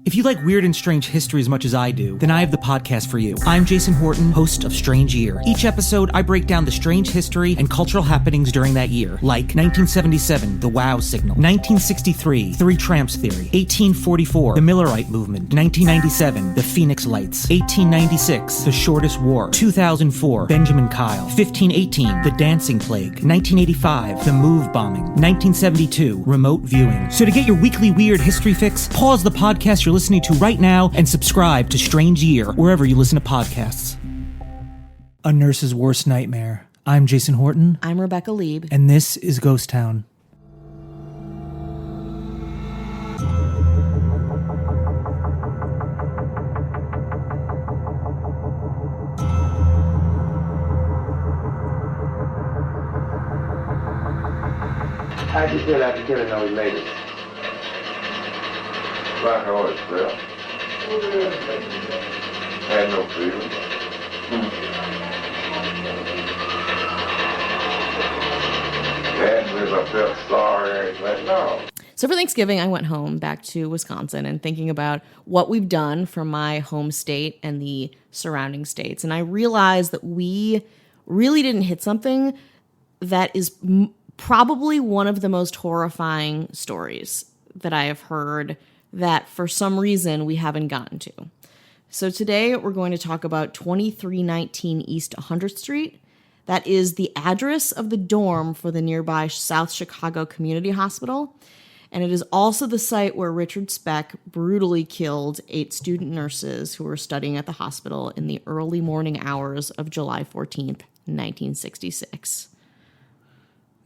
If you like weird and strange history as much as I do, then I have the podcast for you. I'm Jason Horton, host of Strange Year. Each episode, I break down the strange history and cultural happenings during that year, like 1977, the Wow Signal, 1963, Three Tramps Theory, 1844, the Millerite Movement, 1997, the Phoenix Lights, 1896, the Shortest War, 2004, Benjamin Kyle, 1518, the Dancing Plague, 1985, the Move Bombing, 1972, remote viewing. So to get your weekly weird history fix, pause the podcast you're listening to right now and subscribe to Strange Year wherever you listen to podcasts. A Nurse's Worst Nightmare. I'm Jason Horton. I'm Rebecca Lieb. And this is Ghost Town. How'd you feel after killing those ladies? Like I always felt. Had no feeling. Hadn't really felt sorry or anything, no. So for Thanksgiving, I went home back to Wisconsin and thinking about what we've done for my home state and the surrounding states. And I realized that we really didn't hit something that is probably one of the most horrifying stories that I have heard that for some reason we haven't gotten to. So today we're going to talk about 2319 East 100th Street. That is the address of the dorm for the nearby South Chicago Community Hospital. And it is also the site where Richard Speck brutally killed 8 student nurses who were studying at the hospital in the early morning hours of July 14th, 1966.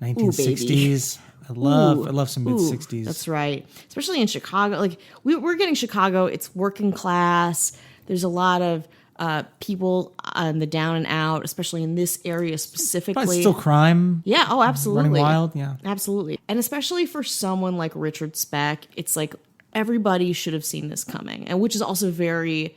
1960s. I love some mid-60s. That's right. Especially in Chicago. Like, we're getting Chicago, it's working class. There's a lot of people on the down and out, especially in this area specifically. But it's still crime. Yeah, oh, absolutely. Running wild, yeah. Absolutely. And especially for someone like Richard Speck, it's like everybody should have seen this coming, and which is also very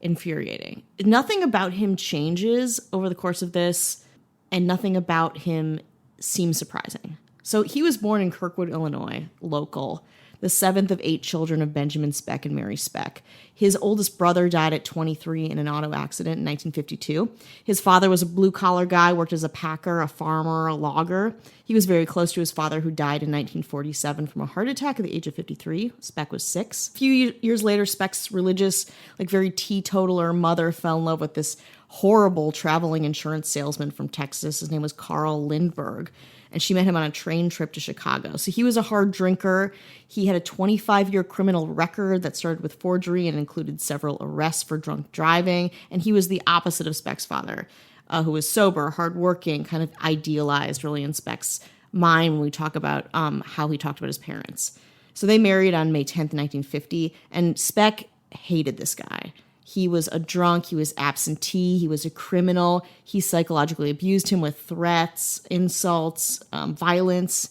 infuriating. Nothing about him changes over the course of this, and nothing about him seems surprising. So he was born in Kirkwood, Illinois, local, the 7th of 8 children of Benjamin Speck and Mary Speck. His oldest brother died at 23 in an auto accident in 1952. His father was a blue-collar guy, worked as a packer, a farmer, a logger. He was very close to his father, who died in 1947 from a heart attack at the age of 53. Speck was 6. A few years later, Speck's religious, very teetotaler mother fell in love with this horrible traveling insurance salesman from Texas. His name was Carl Lindbergh. And she met him on a train trip to Chicago. So he was a hard drinker. He had a 25-year criminal record that started with forgery and included several arrests for drunk driving. And he was the opposite of Speck's father, who was sober, hardworking, kind of idealized really in Speck's mind when we talk about how he talked about his parents. So they married on May 10th, 1950, and Speck hated this guy. He was a drunk, he was absentee, he was a criminal. He psychologically abused him with threats, insults, violence.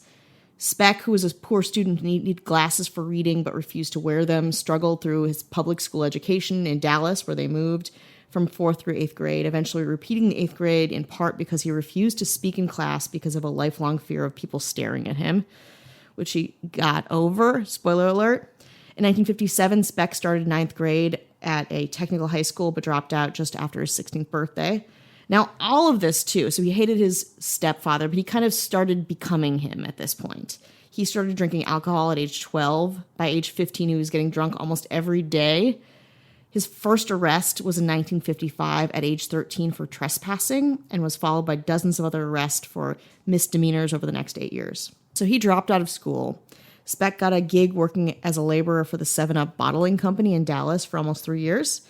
Speck, who was a poor student and needed glasses for reading but refused to wear them, struggled through his public school education in Dallas, where they moved from 4th through 8th grade, eventually repeating the 8th grade in part because he refused to speak in class because of a lifelong fear of people staring at him, which he got over. Spoiler alert. In 1957, Speck started 9th grade at a technical high school, but dropped out just after his 16th birthday. Now, all of this, too, so he hated his stepfather, but he kind of started becoming him at this point. He started drinking alcohol at age 12. By age 15, he was getting drunk almost every day. His first arrest was in 1955 at age 13 for trespassing, and was followed by dozens of other arrests for misdemeanors over the next 8 years. So he dropped out of school. Speck got a gig working as a laborer for the 7-Up bottling company in Dallas for almost 3 years.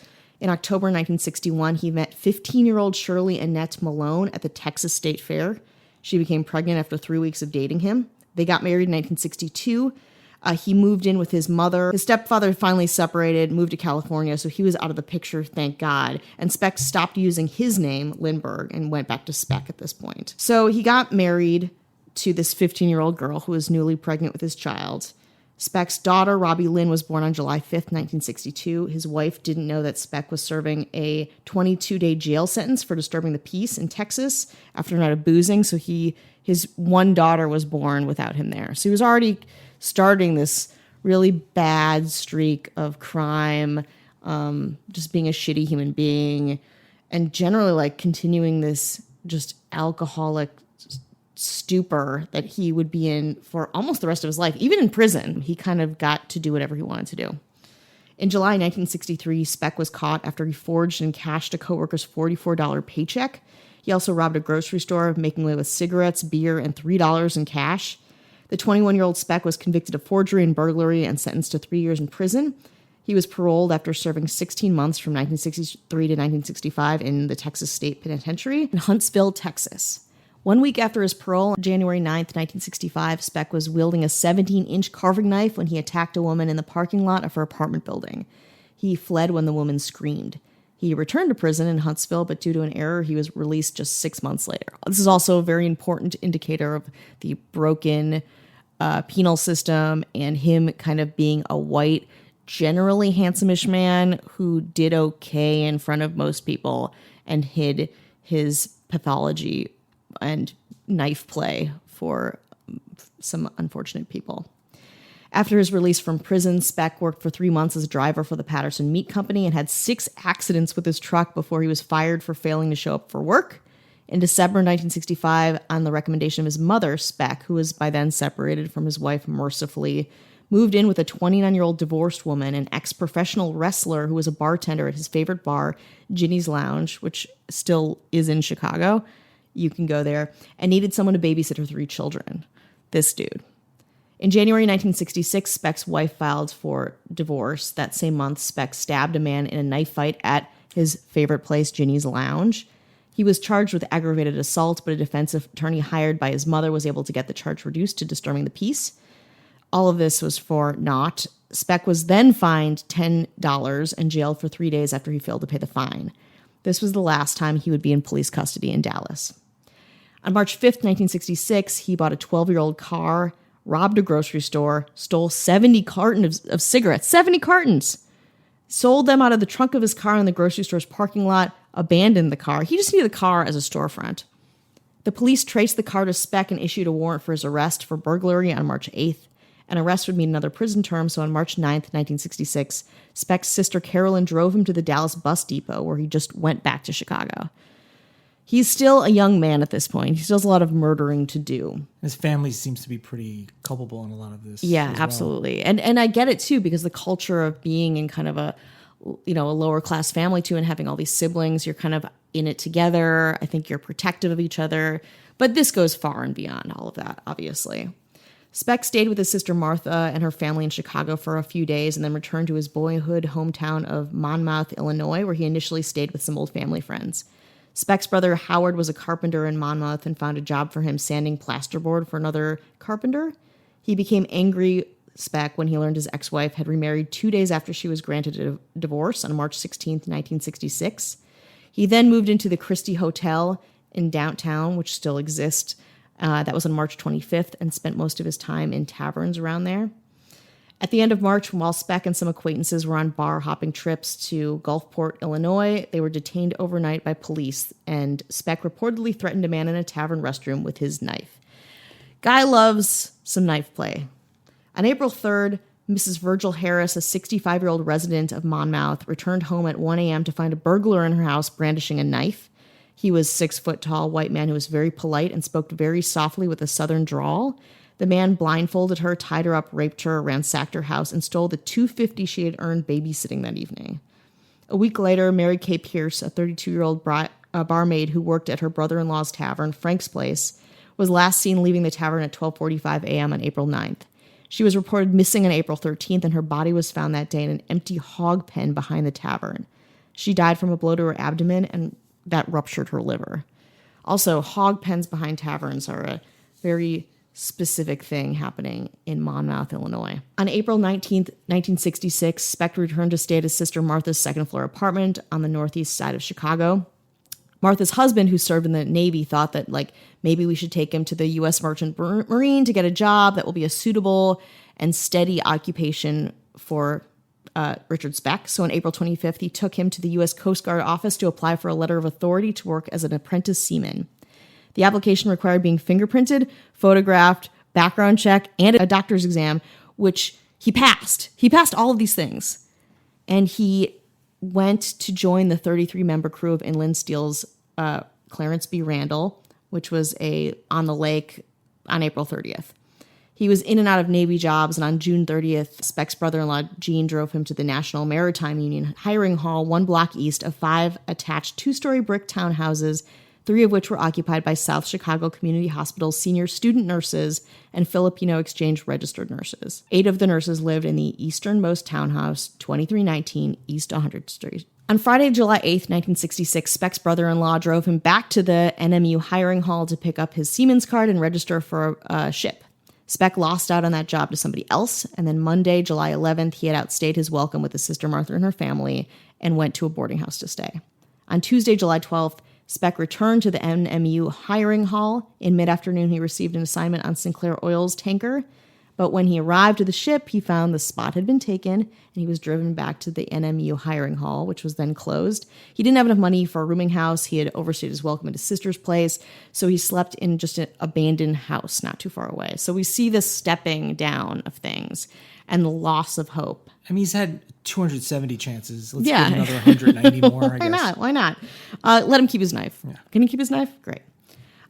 In October 1961, he met 15-year-old Shirley Annette Malone at the Texas State Fair. She became pregnant after 3 weeks of dating him. They got married in 1962. He moved in with his mother. His stepfather finally separated, moved to California, so he was out of the picture, thank God. And Speck stopped using his name, Lindbergh, and went back to Speck at this point. So he got married to this 15-year-old girl who was newly pregnant with his child. Speck's daughter, Robbie Lynn, was born on July 5th, 1962. His wife didn't know that Speck was serving a 22-day jail sentence for disturbing the peace in Texas after a night of boozing, so his one daughter was born without him there. So he was already starting this really bad streak of crime, just being a shitty human being, and generally like continuing this just alcoholic stupor that he would be in for almost the rest of his life. Even in prison, he kind of got to do whatever he wanted to do. In July 1963, Speck was caught after he forged and cashed a coworker's $44 paycheck. He also robbed a grocery store, making away with cigarettes, beer, and $3 in cash. The 21-year-old Speck was convicted of forgery and burglary and sentenced to 3 years in prison. He was paroled after serving 16 months from 1963 to 1965 in the Texas State Penitentiary in Huntsville, Texas. 1 week after his parole, on January 9th, 1965, Speck was wielding a 17-inch carving knife when he attacked a woman in the parking lot of her apartment building. He fled when the woman screamed. He returned to prison in Huntsville, but due to an error, he was released just 6 months later. This is also a very important indicator of the broken penal system and him kind of being a white, generally handsome-ish man who did okay in front of most people and hid his pathology and knife play for some unfortunate people. After his release from prison, Speck worked for 3 months as a driver for the Patterson Meat Company and had 6 accidents with his truck before he was fired for failing to show up for work. In December 1965, on the recommendation of his mother, Speck, who was by then separated from his wife mercifully, moved in with a 29-year-old divorced woman, an ex-professional wrestler who was a bartender at his favorite bar, Ginny's Lounge, which still is in Chicago. You can go there, and needed someone to babysit her 3 children. This dude. In January 1966, Speck's wife filed for divorce. That same month, Speck stabbed a man in a knife fight at his favorite place, Ginny's Lounge. He was charged with aggravated assault, but a defense attorney hired by his mother was able to get the charge reduced to disturbing the peace. All of this was for naught. Speck was then fined $10 and jailed for 3 days after he failed to pay the fine. This was the last time he would be in police custody in Dallas. On March 5th, 1966, he bought a 12-year-old car, robbed a grocery store, stole 70 cartons of cigarettes, 70 cartons, sold them out of the trunk of his car in the grocery store's parking lot, abandoned the car. He just needed the car as a storefront. The police traced the car to Speck and issued a warrant for his arrest for burglary on March 8th. An arrest would mean another prison term, so on March 9th, 1966, Speck's sister Carolyn drove him to the Dallas bus depot, where he just went back to Chicago. He's still a young man at this point. He still has a lot of murdering to do. His family seems to be pretty culpable in a lot of this. Yeah, absolutely. Well. And I get it too, because the culture of being in kind of a lower class family too, and having all these siblings, you're kind of in it together. I think you're protective of each other. But this goes far and beyond all of that, obviously. Speck stayed with his sister Martha and her family in Chicago for a few days and then returned to his boyhood hometown of Monmouth, Illinois, where he initially stayed with some old family friends. Speck's brother Howard was a carpenter in Monmouth and found a job for him sanding plasterboard for another carpenter. He became angry, Speck, when he learned his ex-wife had remarried 2 days after she was granted a divorce on March 16th, 1966. He then moved into the Christie Hotel in downtown, which still exists. That was on March 25th, and spent most of his time in taverns around there. At the end of March, while Speck and some acquaintances were on bar-hopping trips to Gulfport, Illinois, they were detained overnight by police, and Speck reportedly threatened a man in a tavern restroom with his knife. Guy loves some knife play. On April 3rd, Mrs. Virgil Harris, a 65-year-old resident of Monmouth, returned home at 1 a.m. to find a burglar in her house brandishing a knife. He was 6-foot-tall white man who was very polite and spoke very softly with a southern drawl. The man blindfolded her, tied her up, raped her, ransacked her house, and stole the $250 she had earned babysitting that evening. A week later, Mary Kay Pierce, a 32-year-old barmaid who worked at her brother-in-law's tavern, Frank's Place, was last seen leaving the tavern at 12:45 a.m. on April 9th. She was reported missing on April 13th, and her body was found that day in an empty hog pen behind the tavern. She died from a blow to her abdomen, and that ruptured her liver. Also, hog pens behind taverns are a very specific thing happening in Monmouth, Illinois. On April 19th, 1966, Speck returned to stay at his sister Martha's second-floor apartment on the northeast side of Chicago. Martha's husband, who served in the Navy, thought that, maybe we should take him to the U.S. Merchant Marine to get a job that will be a suitable and steady occupation for Richard Speck. So on April 25th, he took him to the U.S. Coast Guard office to apply for a letter of authority to work as an apprentice seaman. The application required being fingerprinted, photographed, background check, and a doctor's exam, which He passed. He passed all of these things. And he went to join the 33-member crew of Inland Steel's Clarence B. Randall, which was on the lake on April 30th. He was in and out of Navy jobs, and on June 30th, Speck's brother-in-law, Gene, drove him to the National Maritime Union hiring hall 1 block east of 5 attached 2-story brick townhouses, 3 of which were occupied by South Chicago Community Hospital's senior student nurses and Filipino exchange registered nurses. 8 of the nurses lived in the easternmost townhouse, 2319 East 100th Street. On Friday, July 8th, 1966, Speck's brother-in-law drove him back to the NMU hiring hall to pick up his seaman's card and register for a ship. Speck lost out on that job to somebody else, and then Monday, July 11th, he had outstayed his welcome with his sister Martha and her family and went to a boarding house to stay. On Tuesday, July 12th, Speck returned to the NMU hiring hall. In mid-afternoon, he received an assignment on Sinclair Oil's tanker, but when he arrived at the ship, he found the spot had been taken, and he was driven back to the NMU hiring hall, which was then closed. He didn't have enough money for a rooming house. He had overstayed his welcome at his sister's place, so he slept in just an abandoned house not too far away. So we see this stepping down of things and the loss of hope. I mean, he's had 270 chances. Let's Yeah. give another 190 more, I guess. Why not? Why not? Let him keep his knife. Yeah. Can he keep his knife? Great.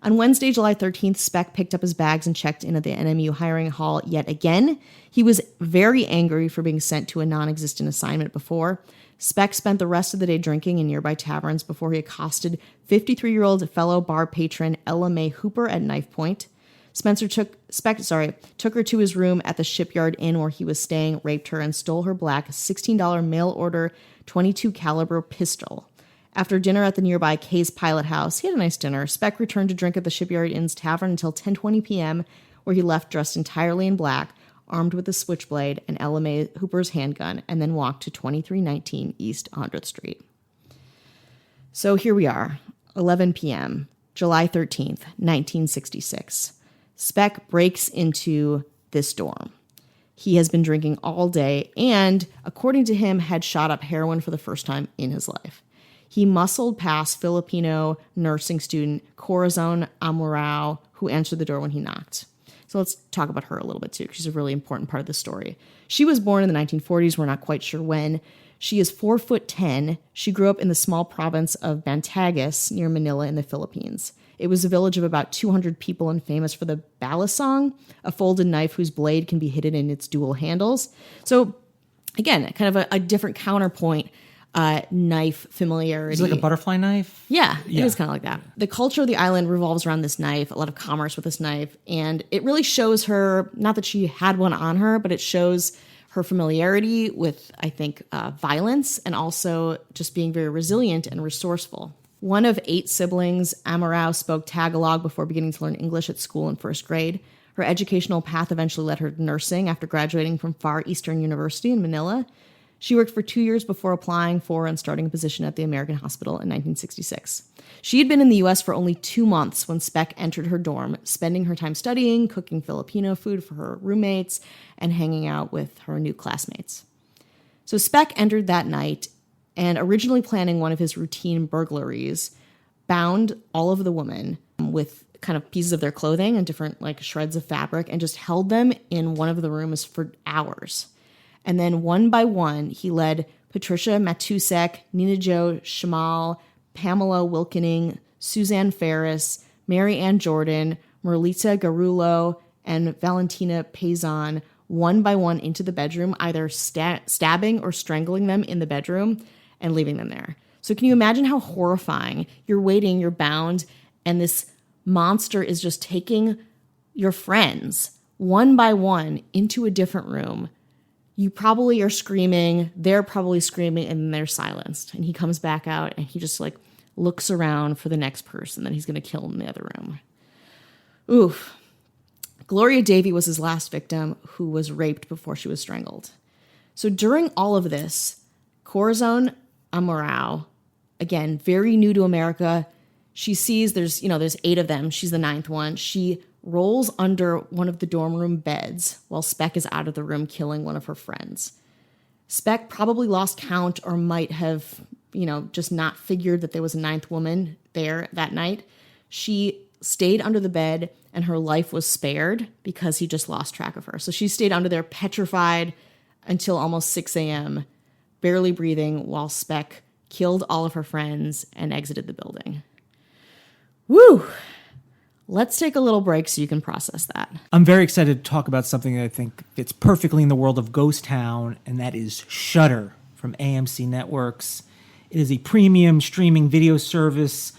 On Wednesday, July 13th, Speck picked up his bags and checked in at the NMU hiring hall yet again. He was very angry for being sent to a non-existent assignment before. Speck spent the rest of the day drinking in nearby taverns before he accosted 53-year-old fellow bar patron Ella Mae Hooper at knife point. Speck took her to his room at the Shipyard Inn where he was staying, raped her, and stole her black $16 mail order .22 caliber pistol. After dinner at the nearby Kay's Pilot House, he had a nice dinner. Speck returned to drink at the Shipyard Inn's tavern until 10:20 p.m., where he left dressed entirely in black, armed with a switchblade and Ella Mae Hooper's handgun, and then walked to 2319 East 100th Street. So here we are, 11 p.m., July 13th, 1966. Speck breaks into this dorm. He has been drinking all day and, according to him, had shot up heroin for the first time in his life. He muscled past Filipino nursing student Corazon Amorao, who answered the door when he knocked. So let's talk about her a little bit too, because she's a really important part of the story. She was born in the 1940s. We're not quite sure when. She is 4'10". She grew up in the small province of Bantagas near Manila in the Philippines. It was a village of about 200 people and famous for the balisong, a folded knife whose blade can be hidden in its dual handles. So again, kind of a different counterpoint. Knife familiarity. Is it like a butterfly knife? Yeah, it is kind of like that. The culture of the island revolves around this knife, a lot of commerce with this knife, and it really shows her, not that she had one on her, but it shows her familiarity with, I think, violence and also just being very resilient and resourceful. One of 8 siblings, Amorao spoke Tagalog before beginning to learn English at school in first grade. Her educational path eventually led her to nursing after graduating from Far Eastern University in Manila. She worked for 2 years before applying for and starting a position at the American Hospital in 1966. She had been in the U.S. for only 2 months when Speck entered her dorm, spending her time studying, cooking Filipino food for her roommates, and hanging out with her new classmates. So Speck entered that night and, originally planning one of his routine burglaries, bound all of the women with kind of pieces of their clothing and different like shreds of fabric and just held them in one of the rooms for hours. And then one by one, he led Patricia Matusek, Nina Jo Shamal, Pamela Wilkening, Suzanne Ferris, Mary Ann Jordan, Merlita Garullo, and Valentina Pazon one by one into the bedroom, either stabbing or strangling them in the bedroom and leaving them there. So can you imagine how horrifying? You're waiting, you're bound, and this monster is just taking your friends one by one into a different room. You probably are screaming, they're probably screaming, and then they're silenced. And he comes back out and he just like looks around for the next person that he's going to kill in the other room. Oof. Gloria Davy was his last victim, who was raped before she was strangled. So during all of this, Corazon Amorao, again, very new to America, she sees there's 8 of them. She's the 9th one. She rolls under one of the dorm room beds while Speck is out of the room killing one of her friends. Speck probably lost count or might have, just not figured that there was a 9th woman there that night. She stayed under the bed and her life was spared because he just lost track of her. So she stayed under there petrified until almost 6 a.m., barely breathing, while Speck killed all of her friends and exited the building. Woo! Let's take a little break so you can process that. I'm very excited to talk about something that I think fits perfectly in the world of Ghost Town, and that is Shudder from AMC Networks. It is a premium streaming video service,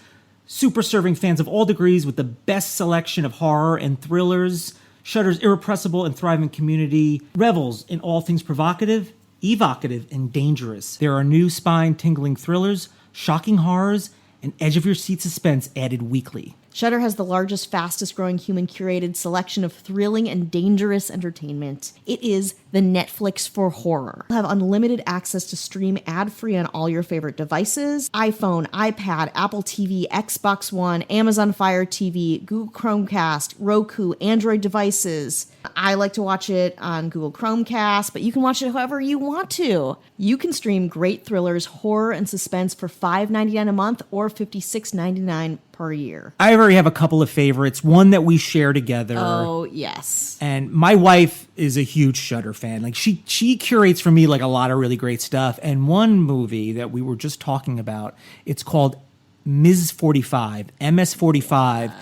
super serving fans of all degrees with the best selection of horror and thrillers. Shudder's irrepressible and thriving community revels in all things provocative, evocative, and dangerous. There are new spine-tingling thrillers, shocking horrors, and edge-of-your-seat suspense added weekly. Shudder has the largest, fastest-growing human-curated selection of thrilling and dangerous entertainment. It is the Netflix for horror. You'll have unlimited access to stream ad-free on all your favorite devices: iPhone, iPad, Apple TV, Xbox One, Amazon Fire TV, Google Chromecast, Roku, Android devices. I like to watch it on Google Chromecast, but you can watch it however you want to. You can stream great thrillers, horror, and suspense for $5.99 a month or $56.99 per year. I already have a couple of favorites. One that we share together. Oh, yes. And my wife is a huge Shudder fan. Like she curates for me like a lot of really great stuff. And one movie that we were just talking about, it's called Ms. 45, MS-45.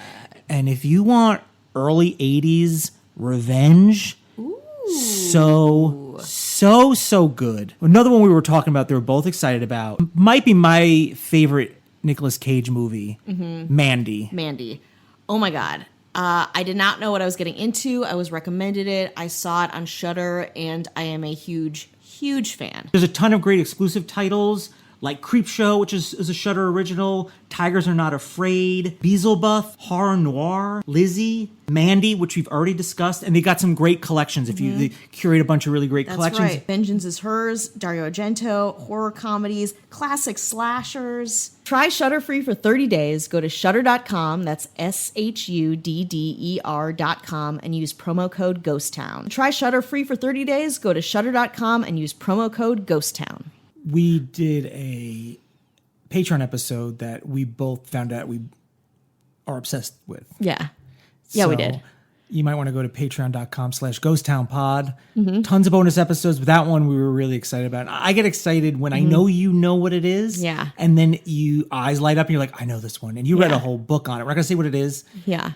And if you want early 80s revenge, so good. Another one we were talking about, they were both excited about, might be my favorite Nicolas Cage movie, Mandy. Mandy. Oh my God. I did not know what I was getting into. I was recommended it. I saw it on Shudder, and I am a huge, huge fan. There's a ton of great exclusive titles, like Creepshow, which is a Shudder original, Tigers Are Not Afraid, Beelzebub, Horror Noir, Lizzie, Mandy, which we've already discussed, and they got some great collections. If they curate a bunch of really great collections. That's right. Vengeance is Hers, Dario Argento, horror comedies, classic slashers. Try Shudder free for 30 days. Go to shudder.com, that's SHUDDER.com, and use promo code GHOSTTOWN. Try Shudder free for 30 days. Go to shudder.com and use promo code GHOSTTOWN. We did a Patreon episode that we both found out we are obsessed with. Yeah. Yeah, we did. You might want to go to patreon.com/ghosttownpod. Tons of bonus episodes, but that one we were really excited about. I get excited when I know you know what it is. Yeah. And then you eyes light up and you're like, I know this one. And you read a whole book on it. We're not going to say what it is. Yeah.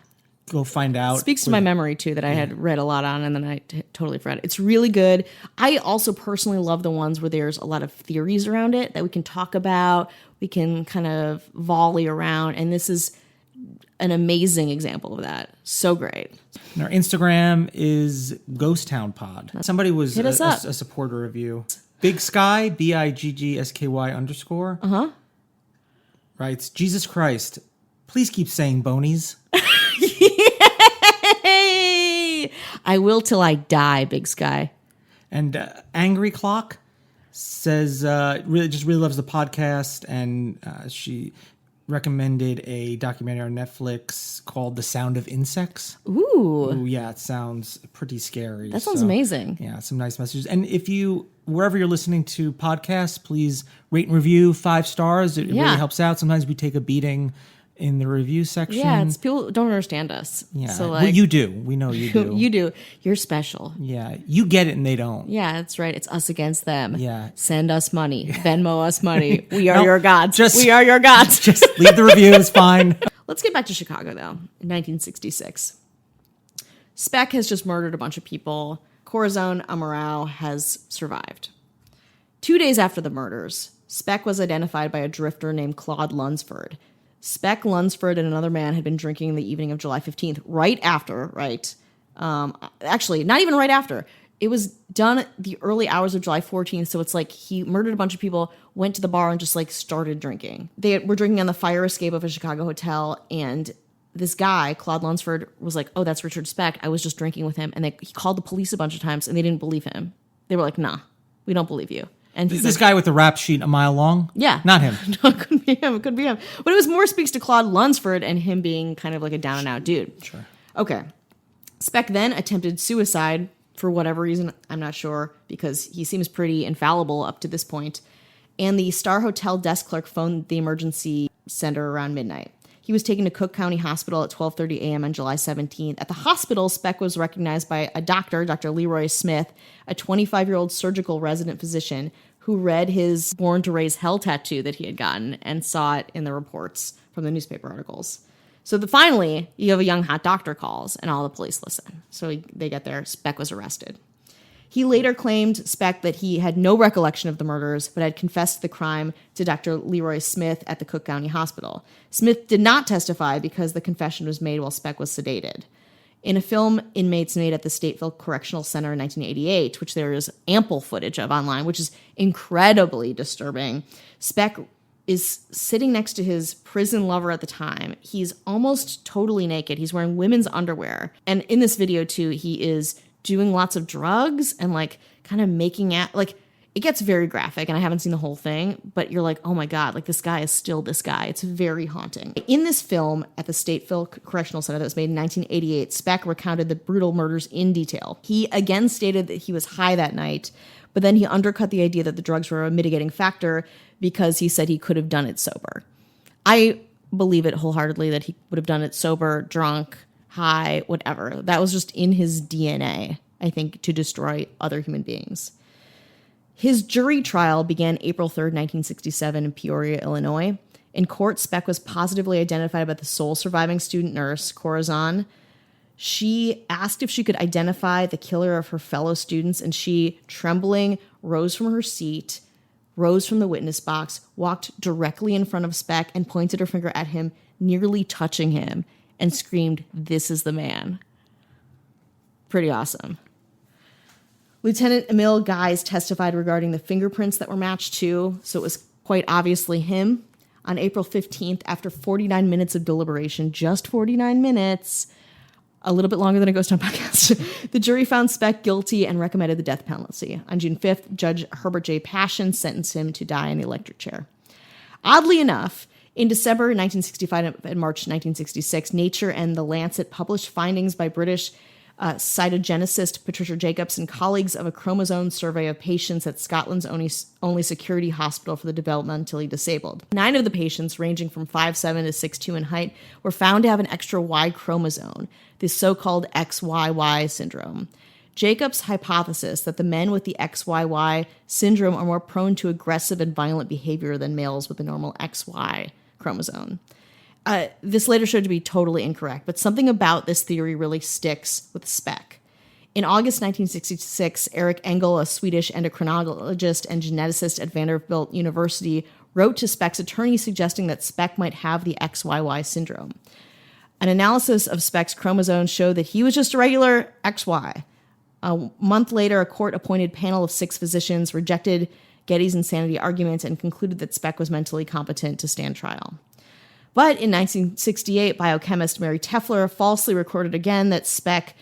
Go find out. Speaks to my memory, too, that I had read a lot on and then I totally forgot. It's really good. I also personally love the ones where there's a lot of theories around it that we can talk about. We can kind of volley around. And this is an amazing example of that. So great. And our Instagram is Ghost Town Pod. Somebody was Hit us up. a supporter of you. Big Sky, BIGGSKY_. Writes, Jesus Christ, please keep saying bonies. Hey, I will till I die, Big Sky. And Angry Clock says really loves the podcast, and she recommended a documentary on Netflix called The Sound of Insects. Ooh, yeah, it sounds pretty scary. That sounds amazing. Yeah, some nice messages. And if you, wherever you're listening to podcasts, please rate and review 5 stars. It really helps out. Sometimes we take a beating in the review section. Yeah, it's people don't understand us. Yeah, so well, you do. We know you do. You do. You're special. Yeah, you get it and they don't. Yeah, that's right. It's us against them. Yeah. Send us money. Venmo us money. We are your gods. We are your gods. Just leave the review. It's fine. Let's get back to Chicago, though, in 1966. Speck has just murdered a bunch of people. Corazon Amaral has survived. 2 days after the murders, Speck was identified by a drifter named Claude Lunsford. Speck, Lunsford, and another man had been drinking the evening of July 15th, right after, actually, not even right after. It was done the early hours of July 14th, so it's like he murdered a bunch of people, went to the bar, and just, started drinking. They were drinking on the fire escape of a Chicago hotel, and this guy, Claude Lunsford, was like, oh, that's Richard Speck. I was just drinking with him. And he called the police a bunch of times, and they didn't believe him. They were like, nah, we don't believe you. And this guy with the rap sheet a mile long? Yeah. Not him. No, it couldn't be him. It couldn't be him. But it was more speaks to Claude Lunsford and him being kind of like a down and out dude. Sure. Okay. Speck then attempted suicide for whatever reason. I'm not sure, because he seems pretty infallible up to this point. And the Star Hotel desk clerk phoned the emergency center around midnight. He was taken to Cook County Hospital at 12:30 a.m. on July 17th. At the hospital, Speck was recognized by a doctor, Dr. Leroy Smith, a 25-year-old surgical resident physician who read his Born to Raise Hell tattoo that he had gotten and saw it in the reports from the newspaper articles. So finally, you have a young hot doctor calls, and all the police listen. So they get there. Speck was arrested. He later claimed, Speck, that he had no recollection of the murders, but had confessed the crime to Dr. Leroy Smith at the Cook County Hospital. Smith did not testify because the confession was made while Speck was sedated. In a film inmates made at the Stateville Correctional Center in 1988, which there is ample footage of online, which is incredibly disturbing, Speck is sitting next to his prison lover at the time. He's almost totally naked. He's wearing women's underwear. And in this video, too, he is doing lots of drugs and like kind of making out, like it gets very graphic, and I haven't seen the whole thing, but you're like, oh my God, like this guy is still this guy. It's very haunting. In this film at the Stateville Correctional Center that was made in 1988, Speck recounted the brutal murders in detail. He again stated that he was high that night, but then he undercut the idea that the drugs were a mitigating factor because he said he could have done it sober. I believe it wholeheartedly that he would have done it sober, drunk, high, whatever. That was just in his DNA, I think, to destroy other human beings. His jury trial began April 3rd, 1967 in Peoria, Illinois. In court, Speck was positively identified by the sole surviving student nurse, Corazon. She asked if she could identify the killer of her fellow students, and she, trembling, rose from her seat, rose from the witness box, walked directly in front of Speck and pointed her finger at him, nearly touching him, and screamed, "This is the man." Pretty awesome. Lieutenant Emil Guys testified regarding the fingerprints that were matched too, so it was quite obviously him. On April 15th, after 49 minutes of deliberation, just 49 minutes, a little bit longer than a Ghost Town podcast, the jury found Speck guilty and recommended the death penalty. On June 5th, Judge Herbert J. Passion sentenced him to die in the electric chair. Oddly enough, in December 1965 and March 1966, Nature and The Lancet published findings by British cytogenicist Patricia Jacobs and colleagues of a chromosome survey of patients at Scotland's only security hospital for the developmentally disabled. 9 of the patients, ranging from 5'7" to 6'2" in height, were found to have an extra Y chromosome, the so-called XYY syndrome. Jacobs' hypothesis that the men with the XYY syndrome are more prone to aggressive and violent behavior than males with the normal XY chromosome. This later showed to be totally incorrect, but something about this theory really sticks with Speck. In August 1966, Eric Engel, a Swedish endocrinologist and geneticist at Vanderbilt University, wrote to Speck's attorney suggesting that Speck might have the XYY syndrome. An analysis of Speck's chromosomes showed that he was just a regular XY. A month later, a court-appointed panel of 6 physicians rejected Getty's insanity argument and concluded that Speck was mentally competent to stand trial. But in 1968, biochemist Mary Tefler falsely recorded again that Speck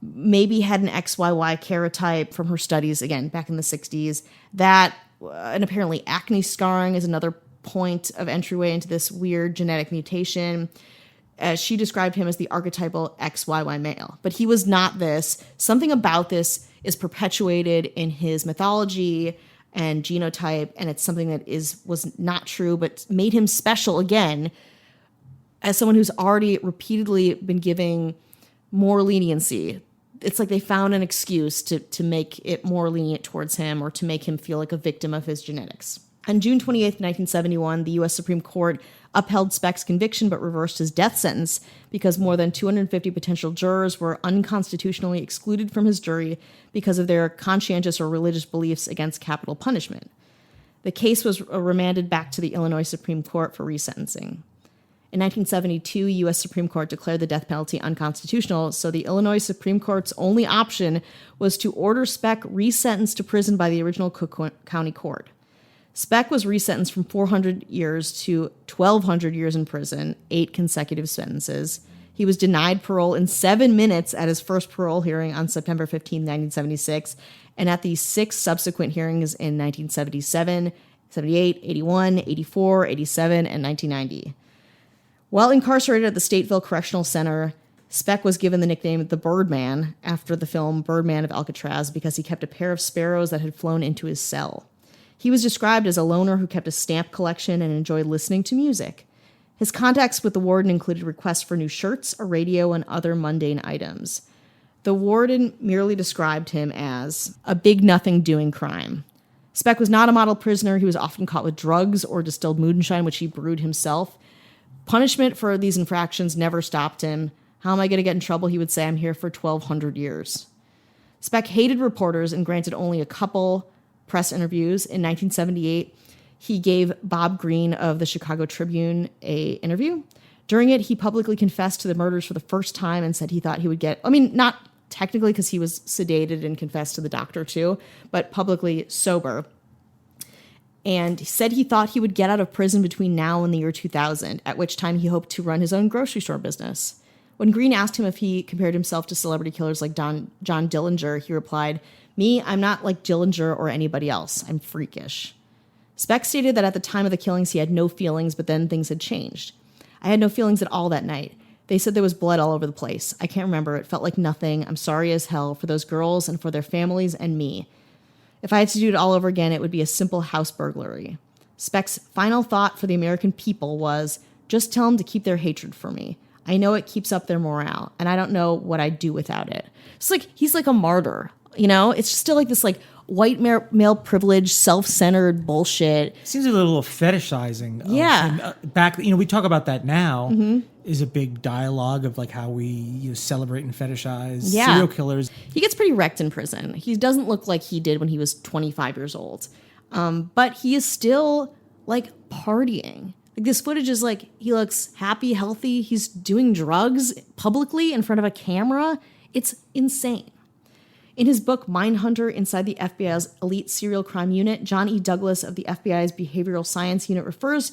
maybe had an XYY karyotype from her studies, again, back in the 60s. That, and apparently acne scarring is another point of entryway into this weird genetic mutation. She described him as the archetypal XYY male. But he was not this. Something about this is perpetuated in his mythology and genotype, and it's something that was not true, but made him special again as someone who's already repeatedly been giving more leniency. It's like they found an excuse to make it more lenient towards him or to make him feel like a victim of his genetics. On June 28th, 1971, the U.S. Supreme Court upheld Speck's conviction but reversed his death sentence because more than 250 potential jurors were unconstitutionally excluded from his jury because of their conscientious or religious beliefs against capital punishment. The case was remanded back to the Illinois Supreme Court for resentencing. In 1972, U.S. Supreme Court declared the death penalty unconstitutional, so the Illinois Supreme Court's only option was to order Speck resentenced to prison by the original Cook County Court. Speck was resentenced from 400 years to 1,200 years in prison, 8 consecutive sentences. He was denied parole in 7 minutes at his first parole hearing on September 15, 1976, and at the 6 subsequent hearings in 1977, 78, 81, 84, 87, and 1990. While incarcerated at the Stateville Correctional Center, Speck was given the nickname the Birdman after the film Birdman of Alcatraz because he kept a pair of sparrows that had flown into his cell. He was described as a loner who kept a stamp collection and enjoyed listening to music. His contacts with the warden included requests for new shirts, a radio, and other mundane items. The warden merely described him as a big nothing doing crime. Speck was not a model prisoner. He was often caught with drugs or distilled moonshine, which he brewed himself. Punishment for these infractions never stopped him. How am I going to get in trouble? He would say, I'm here for 1,200 years. Speck hated reporters and granted only a couple press interviews. In 1978, he gave Bob Greene of the Chicago Tribune an interview. During it, he publicly confessed to the murders for the first time and said he thought he would get, not technically because he was sedated and confessed to the doctor too, but publicly sober. And he said he thought he would get out of prison between now and the year 2000, at which time he hoped to run his own grocery store business. When Greene asked him if he compared himself to celebrity killers like John Dillinger, he replied, "Me, I'm not like Dillinger or anybody else. I'm freakish." Speck stated that at the time of the killings he had no feelings, but then things had changed. "I had no feelings at all that night. They said there was blood all over the place. I can't remember. It felt like nothing. I'm sorry as hell for those girls and for their families and me. If I had to do it all over again, it would be a simple house burglary." Speck's final thought for the American people was, "Just tell them to keep their hatred for me. I know it keeps up their morale, and I don't know what I'd do without it." It's like he's like a martyr, It's still like this white male privilege, self-centered bullshit. Seems a little fetishizing. Yeah. Back, we talk about that now. Is a big dialogue of how we celebrate and fetishize serial killers. He gets pretty wrecked in prison. He doesn't look like he did when he was 25 years old. But he is still partying. This footage is he looks happy, healthy. He's doing drugs publicly in front of a camera. It's insane. In his book, Mindhunter, Inside the FBI's Elite Serial Crime Unit, John E. Douglas of the FBI's Behavioral Science Unit refers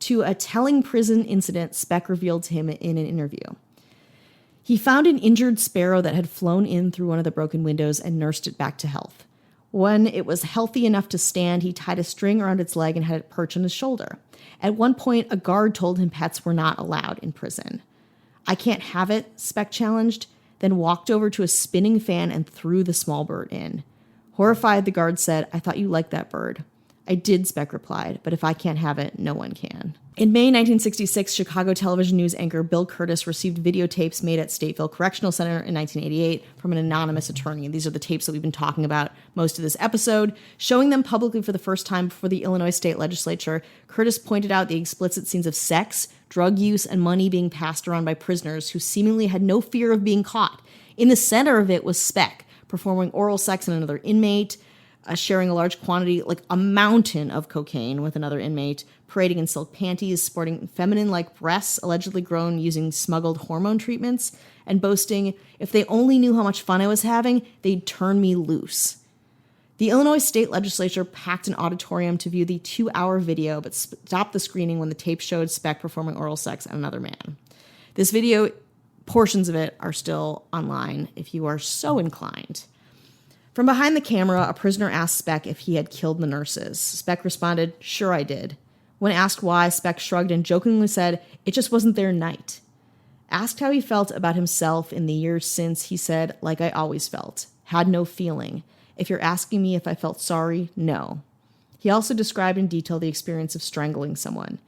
to a telling prison incident Speck revealed to him in an interview. He found an injured sparrow that had flown in through one of the broken windows and nursed it back to health. When it was healthy enough to stand, he tied a string around its leg and had it perch on his shoulder. At one point, a guard told him pets were not allowed in prison. "I can't have it," Speck challenged, then walked over to a spinning fan and threw the small bird in. Horrified, the guard said, "I thought you liked that bird." "I did," Speck replied, "but if I can't have it, no one can." In May 1966, Chicago television news anchor Bill Curtis received videotapes made at Stateville Correctional Center in 1988 from an anonymous attorney. And these are the tapes that we've been talking about most of this episode. Showing them publicly for the first time before the Illinois State Legislature, Curtis pointed out the explicit scenes of sex, drug use, and money being passed around by prisoners who seemingly had no fear of being caught. In the center of it was Speck, performing oral sex on another inmate, sharing a large quantity, a mountain of cocaine with another inmate, parading in silk panties, sporting feminine-like breasts allegedly grown using smuggled hormone treatments, and boasting, "If they only knew how much fun I was having, they'd turn me loose." The Illinois State Legislature packed an auditorium to view the 2-hour video, but stopped the screening when the tape showed Speck performing oral sex on another man. This video, portions of it, are still online if you are so inclined. From behind the camera, a prisoner asked Speck if he had killed the nurses. Speck responded, "Sure I did." When asked why, Speck shrugged and jokingly said, "It just wasn't their night." Asked how he felt about himself in the years since, he said, "Like I always felt. Had no feeling. If you're asking me if I felt sorry, no." He also described in detail the experience of strangling someone.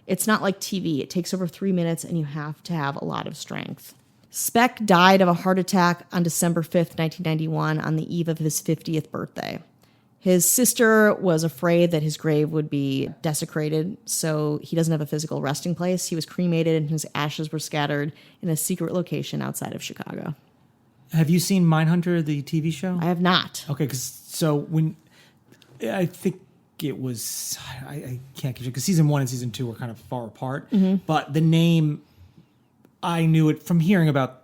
"It's not like TV. It takes over 3 minutes and you have to have a lot of strength." Speck died of a heart attack on December 5th, 1991, on the eve of his 50th birthday. His sister was afraid that his grave would be desecrated, so he doesn't have a physical resting place. He was cremated and his ashes were scattered in a secret location outside of Chicago. Have you seen Mindhunter, the TV show? I have not. Okay, when I think it was, I can't catch it because season 1 and season 2 were kind of far apart, but the name, I knew it from hearing about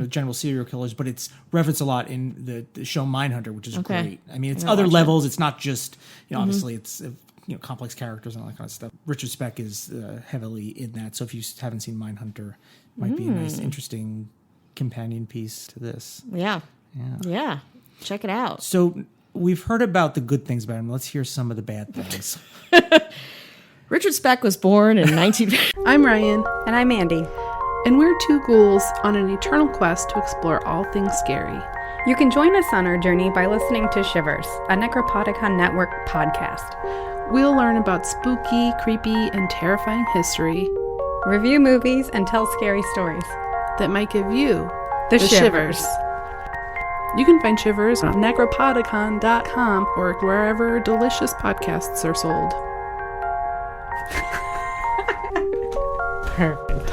general serial killers, but it's referenced a lot in the show Mindhunter, which is great. I mean, it's other levels. It's not just, obviously it's, complex characters and all that kind of stuff. Richard Speck is heavily in that. So if you haven't seen Mindhunter, it might be a nice, interesting companion piece to this. Yeah. Check it out. So we've heard about the good things about him. Let's hear some of the bad things. Richard Speck was born in 19... I'm Ryan. And I'm Andy. And we're two ghouls on an eternal quest to explore all things scary. You can join us on our journey by listening to Shivers, a Necropodicon Network podcast. We'll learn about spooky, creepy, and terrifying history, review movies, and tell scary stories. that might give you The shivers. You can find Shivers on necropodicon.com or wherever delicious podcasts are sold. Perfect.